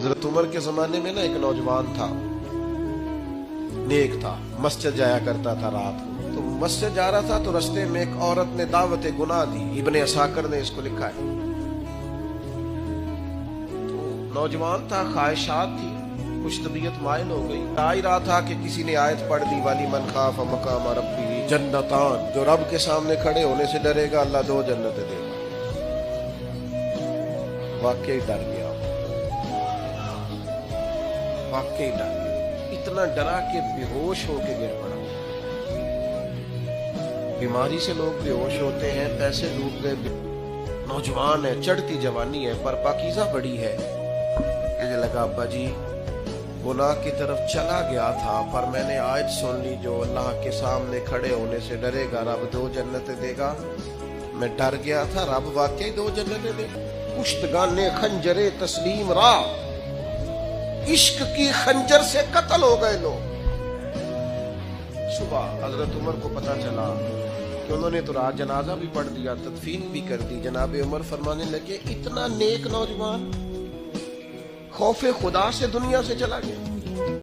حضرت عمر کے زمانے میں نا ایک نوجوان تھا، نیک تھا، مسجد جایا کرتا تھا رات کو. تو مسجد جا رہا تھا تو رستے میں ایک عورت نے دعوت گناہ دی. ابن عساکر نے اس کو لکھا ہے. تو نوجوان تھا، خواہشات تھی، کچھ طبیعت مائل ہو گئی. آ ہی رہا تھا کہ کسی نے آیت پڑھ دی، والی من خاف مقام ربی جنتان، جو رب کے سامنے کھڑے ہونے سے ڈرے گا اللہ 2 جنتیں دے گا. واقعی ڈر گیا، واقعی ڈر گیا. اتنا ڈرا کہ بے ہوش ہو کے گر پڑا. بیماری سے لوگ بے ہوش ہوتے ہیں، پیسے ڈوب گئے. نوجوان ہے، چڑھتی جوانی ہے، پر پاکیزہ بڑی ہے. مجھے لگا ابا جی گناہ کی طرف چلا گیا تھا، پر میں نے آیت سن لی جو اللہ کے سامنے کھڑے ہونے سے ڈرے گا رب 2 جنتیں دے گا. میں ڈر گیا تھا، رب واقعی 2 جنتیں دے. پشتگانے خنجر تسلیم را، عشق کی خنجر سے قتل ہو گئے لوگ. صبح حضرت عمر کو پتا چلا کہ انہوں نے تو رات جنازہ بھی پڑھ دیا، تدفین بھی کر دی. جناب عمر فرمانے لگے اتنا نیک نوجوان خوف خدا سے دنیا سے چلا گیا.